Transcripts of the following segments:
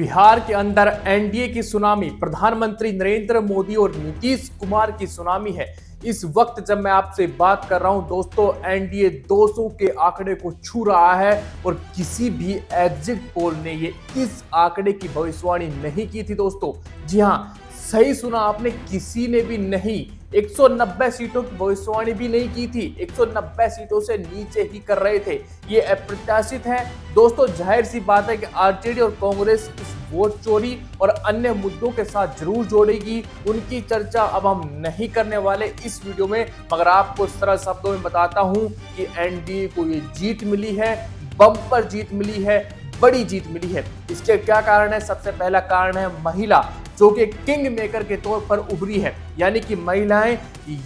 बिहार के अंदर एनडीए की सुनामी, प्रधानमंत्री नरेंद्र मोदी और नीतीश कुमार की सुनामी है। इस वक्त जब मैं आपसे बात कर रहा हूं दोस्तों, एनडीए 200 के आंकड़े को छू रहा है और किसी भी एग्जिट पोल ने ये इस आंकड़े की भविष्यवाणी नहीं की थी दोस्तों। जी हां, सही सुना आपने, किसी ने भी नहीं। 190 सीटों की भविष्यवाणी भी नहीं की थी, 190 सीटों से नीचे ही कर रहे थे। ये अप्रत्याशित है दोस्तों। जाहिर सी बात है कि आरजेडी और कांग्रेस इस वोट चोरी और अन्य मुद्दों के साथ जरूर जोड़ेगी। उनकी चर्चा अब हम नहीं करने वाले इस वीडियो में, मगर आपको सरल शब्दों में बताता हूं कि एनडीए को ये जीत मिली है, बम्पर जीत मिली है, बड़ी जीत मिली है। इसके क्या कारण है? सबसे पहला कारण है महिला, जो कि किंग मेकर के तौर पर उभरी है। यानी कि महिलाएं,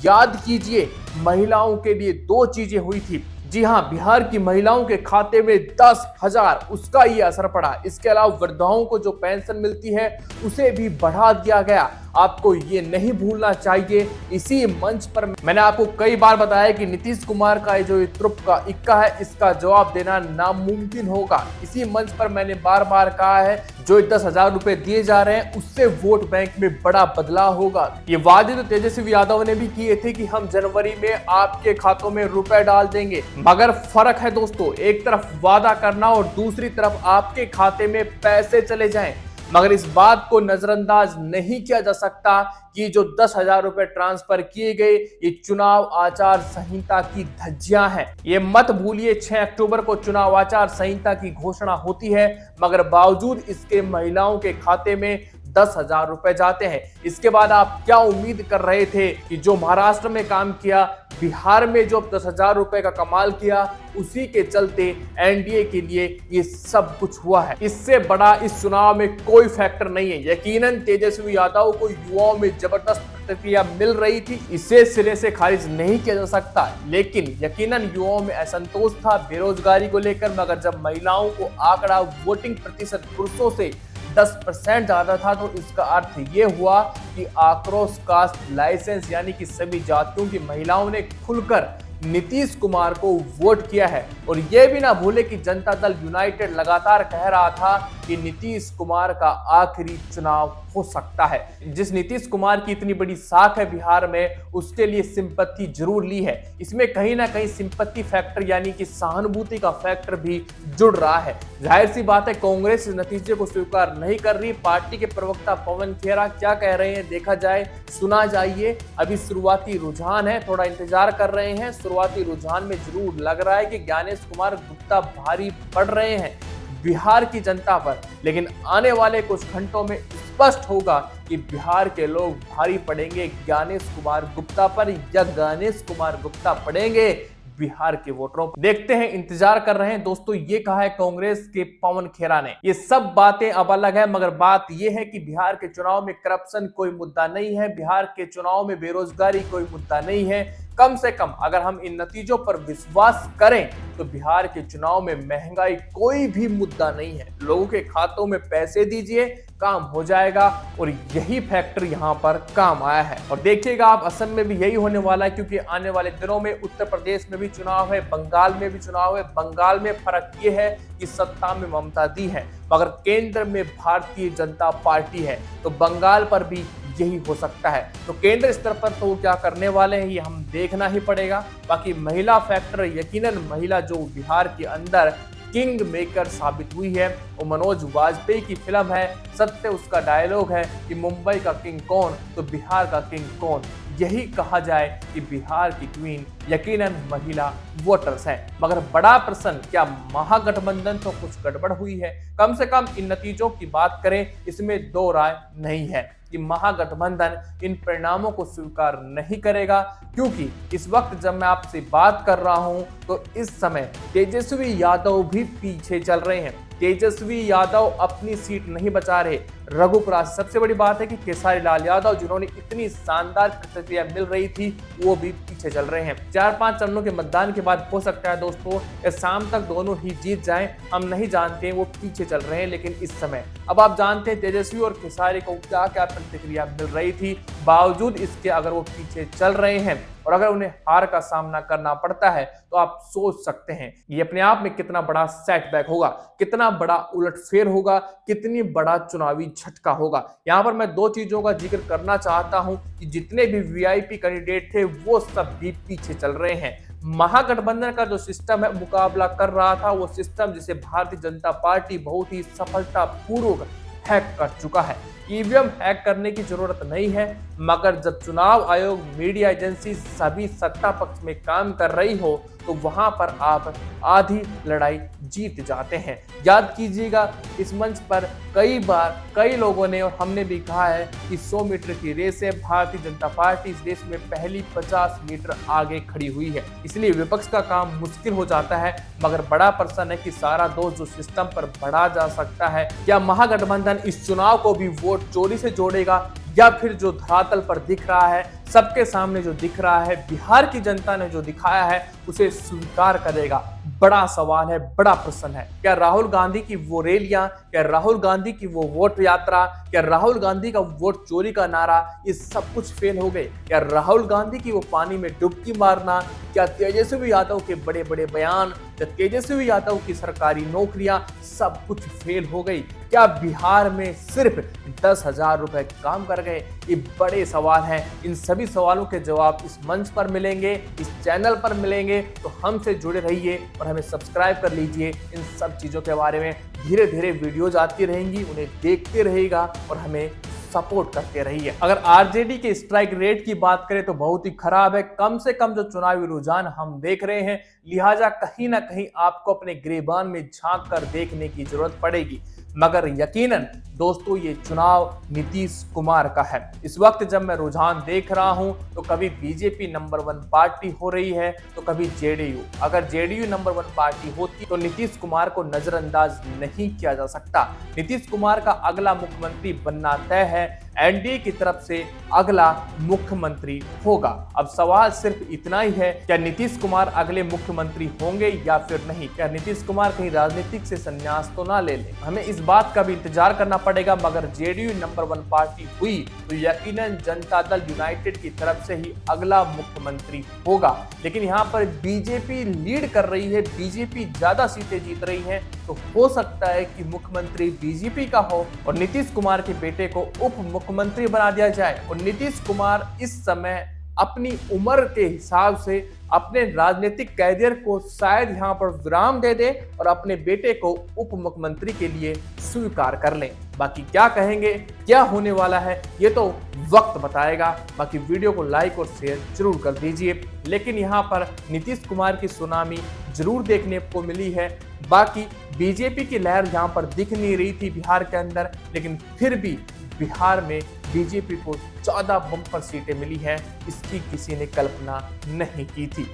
याद कीजिए, महिलाओं के लिए दो चीजें हुई थी। जी हां, बिहार की महिलाओं के खाते में 10,000 उसका ये असर पड़ा। इसके अलावा वृद्धाओं को जो पेंशन मिलती है उसे भी बढ़ा दिया गया। आपको ये नहीं भूलना चाहिए। इसी मंच पर मैंने आपको कई बार बताया कि नीतीश कुमार का जो तुरुप का इक्का है, इसका जवाब देना नामुमकिन होगा। इसी मंच पर मैंने बार बार कहा है, जो 10,000 रुपए दिए जा रहे हैं उससे वोट बैंक में बड़ा बदलाव होगा। ये वादे तो तेजस्वी यादव ने भी किए थे कि हम जनवरी में आपके खातों में रुपए डाल देंगे, मगर फर्क है दोस्तों, एक तरफ वादा करना और दूसरी तरफ आपके खाते में पैसे चले जाएं। मगर इस बात को नजरअंदाज नहीं किया जा सकता कि जो 10,000 रुपए ट्रांसफर किए गए, ये चुनाव आचार संहिता की धज्जियां हैं। ये मत भूलिए, 6 अक्टूबर को चुनाव आचार संहिता की घोषणा होती है, मगर बावजूद इसके महिलाओं के खाते में 10,000 रुपए जाते हैं। इसके बाद आप क्या उम्मीद कर रहे थे कि जो महाराष्ट्र में काम किया, बिहार में जो 10,000 रुपए का कमाल किया, उसी के चलते एनडीए के लिए ये सब कुछ हुआ है। इससे बड़ा इस चुनाव में कोई फैक्टर नहीं है। यकीनन तेजस्वी यादव को युवाओं में जबरदस्त प्रतिक्रिया मिल रही थी, इसे सिरे से खारिज नहीं किया जा सकता। लेकिन यकीनन युवाओं में असंतोष था बेरोजगारी को लेकर, मगर जब महिलाओं को आंकड़ा वोटिंग प्रतिशत पुरुषों से 10% ज्यादा था, तो इसका अर्थ ये हुआ कि आक्रोश कास्ट लाइसेंस यानी कि सभी जातियों की महिलाओं ने खुलकर नीतीश कुमार को वोट किया है। और यह भी ना भूले कि जनता दल यूनाइटेड लगातार कह रहा था कि नीतीश कुमार का आखिरी चुनाव हो सकता है। जिस नीतीश कुमार की इतनी बड़ी साख है बिहार में, उसके लिए सिंपत्ति जरूर ली है। इसमें कहीं ना कहीं सिंपत्ति फैक्टर यानी कि सहानुभूति का फैक्टर भी जुड़ रहा है। जाहिर सी बात है, कांग्रेस इस नतीजे को स्वीकार नहीं कर रही। पार्टी के प्रवक्ता पवन खेरा क्या कह रहे हैं देखा जाए, सुना जाइए। अभी शुरुआती रुझान है, थोड़ा इंतजार कर रहे हैं। शुरुआती रुझान में जरूर लग रहा है कि ज्ञानेश कुमार गुप्ता भारी पड़ रहे हैं बिहार की जनता पर, लेकिन आने वाले कुछ घंटों में स्पष्ट होगा कि बिहार के लोग भारी पड़ेंगे ज्ञानेश कुमार गुप्ता पर या ज्ञानेश कुमार गुप्ता पड़ेंगे बिहार के वोटरों पर। देखते हैं, इंतजार कर रहे हैं दोस्तों। ये कहा है कांग्रेस के पवन खेरा ने। ये सब बातें अब अलग है, मगर बात ये है कि बिहार के चुनाव में करप्शन कोई मुद्दा नहीं है, बिहार के चुनाव में बेरोजगारी कोई मुद्दा नहीं है। कम से कम अगर हम इन नतीजों पर विश्वास करें तो बिहार के चुनाव में महंगाई कोई भी मुद्दा नहीं है। लोगों के खातों में पैसे दीजिए, काम हो जाएगा। और यही फैक्टर यहां पर काम आया है। और देखिएगा आप, असम में भी यही होने वाला है, क्योंकि आने वाले दिनों में उत्तर प्रदेश में भी चुनाव है, बंगाल में भी चुनाव है। बंगाल में फर्क ये है कि सत्ता में ममता दी है, मगर केंद्र में भारतीय जनता पार्टी है, तो बंगाल पर भी यही हो सकता है। तो केंद्र स्तर पर तो वो क्या करने वाले हैं ये हम देखना ही पड़ेगा। बाकी महिला फैक्टर, यकीनन महिला जो बिहार के अंदर किंग मेकर साबित हुई है, वो मनोज वाजपेयी की फिल्म है, सत्य उसका डायलॉग है कि मुंबई का किंग कौन तो बिहार का किंग कौन। यही कहा जाए कि बिहार की क्वीन यकीनन महिला वोटर्स हैं। मगर बड़ा प्रश्न, क्या महागठबंधन तो कुछ गड़बड़ हुई है? कम से कम इन नतीजों की बात करें, इसमें दो राय नहीं है कि महागठबंधन इन परिणामों को स्वीकार नहीं करेगा। क्योंकि इस वक्त जब मैं आपसे बात कर रहा हूं, तो इस समय तेजस्वी यादव भी पीछे चल रहे हैं। तेजस्वी यादव अपनी सीट नहीं बचा रहे। रघुपुरा से सबसे बड़ी बात है कि केसारी लाल यादव, जिन्होंने इतनी शानदार प्रतिक्रिया मिल रही थी, वो भी पीछे चल रहे हैं। 4-5 चरणों के मतदान के बाद हो सकता है दोस्तों शाम तक दोनों ही जीत जाएं, हम नहीं जानते, वो पीछे चल रहे हैं। लेकिन इस समय अब आप जानते हैं तेजस्वी और केसारी को क्या क्या प्रतिक्रिया मिल रही थी। बावजूद इसके अगर वो पीछे चल रहे हैं, और अगर उन्हें हार का सामना करना पड़ता है तो आप सोच सकते हैं ये अपने आप में कितना बड़ा सेटबैक होगा, कितना बड़ा उलटफेर होगा, कितनी बड़ा चुनावी झटका होगा। यहाँ पर मैं दो चीजों का जिक्र करना चाहता हूं कि जितने भी वीआईपी कैंडिडेट थे वो सब भी पीछे चल रहे हैं। महागठबंधन का जो सिस्टम है मुकाबला कर रहा था, वो सिस्टम जिसे भारतीय जनता पार्टी बहुत ही सफलतापूर्वक हैक कर चुका है। ईवीएम हैक करने की जरूरत नहीं है, मगर जब चुनाव आयोग, मीडिया एजेंसी सभी सत्ता पक्ष में काम कर रही हो तो वहां पर आप आधी लड़ाई जीत जाते हैं। याद कीजिएगा, इस मंच पर कई बार कई लोगों ने और हमने भी कहा है कि 100 मीटर की रेस है, भारतीय जनता पार्टी इस रेस में पहली 50 मीटर आगे खड़ी हुई है, इसलिए विपक्ष का काम मुश्किल हो जाता है। मगर बड़ा प्रश्न है कि सारा दोष जो सिस्टम पर बढ़ा जा सकता है, क्या महागठबंधन इस चुनाव को भी वोट चोरी से जोड़ेगा, या फिर जो धरातल पर दिख रहा है, सबके सामने जो दिख रहा है, बिहार की जनता ने जो दिखाया है उसे स्वीकार करेगा? बड़ा सवाल है, बड़ा प्रश्न है। क्या राहुल गांधी की वो रैलियां, क्या राहुल गांधी की वो वोट यात्रा, क्या राहुल गांधी का वोट चोरी का नारा, ये सब कुछ फेल हो गए? क्या राहुल गांधी की वो पानी में डुबकी मारना, क्या तेजस्वी यादव के बड़े बड़े बयान, क्या तेजस्वी यादव की सरकारी नौकरियां, सब कुछ फेल हो गई? क्या बिहार में सिर्फ 10,000 रुपए काम कर गए? ये बड़े सवाल हैं। इन सभी सवालों के जवाब इस मंच पर मिलेंगे, इस चैनल पर मिलेंगे, तो हमसे जुड़े रहिए और हमें सब्सक्राइब कर लीजिए। इन सब चीजों के बारे में धीरे धीरे वीडियोज आती रहेंगी, उन्हें देखते रहिएगा और हमें सपोर्ट करते रहिए। अगर आरजेडी के स्ट्राइक रेट की बात करें तो बहुत ही खराब है। कम से कम जो चुनावी रुझान हम देख रहे हैं, लिहाजा कहीं ना कहीं आपको अपने गिरेबान में झांक कर देखने की जरूरत पड़ेगी। मगर यकीनन दोस्तों, ये चुनाव नीतीश कुमार का है। इस वक्त जब मैं रुझान देख रहा हूं तो कभी बीजेपी नंबर 1 पार्टी हो रही है तो कभी जेडीयू। अगर जेडीयू नंबर 1 पार्टी होती तो नीतीश कुमार को नजरअंदाज नहीं किया जा सकता। नीतीश कुमार का अगला मुख्यमंत्री बनना तय है, एनडीए की तरफ से अगला मुख्यमंत्री होगा। अब सवाल सिर्फ इतना ही है, क्या नीतीश कुमार अगले मुख्यमंत्री होंगे या फिर नहीं? क्या नीतीश कुमार कहीं राजनीतिक से संन्यास तो ना ले ले? हमें इस बात का भी इंतजार करना पड़ेगा। मगर जेडीयू नंबर 1 पार्टी हुई तो यकीनन जनता दल यूनाइटेड की तरफ से ही अगला मुख्यमंत्री होगा। लेकिन यहाँ पर बीजेपी लीड कर रही है, बीजेपी ज्यादा सीटें जीत रही है, तो हो सकता है कि मुख्यमंत्री बीजेपी का हो और नीतीश कुमार के बेटे को उप मुख्यमंत्री बना दिया जाए। और नीतीश कुमार इस समय अपनी उम्र के हिसाब से अपने राजनीतिक कैरियर को शायद यहाँ पर विराम दे दे और अपने बेटे को उप मुख्यमंत्री के लिए स्वीकार कर लें। बाकी क्या कहेंगे, क्या होने वाला है, ये तो वक्त बताएगा। बाकी वीडियो को लाइक और शेयर जरूर कर दीजिए। लेकिन यहाँ पर नीतीश कुमार की सुनामी जरूर देखने को मिली है। बाकी बीजेपी की लहर यहाँ पर दिख नहीं रही थी बिहार के अंदर, लेकिन फिर भी बिहार में बीजेपी को 14 बम्पर सीटें मिली हैं, इसकी किसी ने कल्पना नहीं की थी।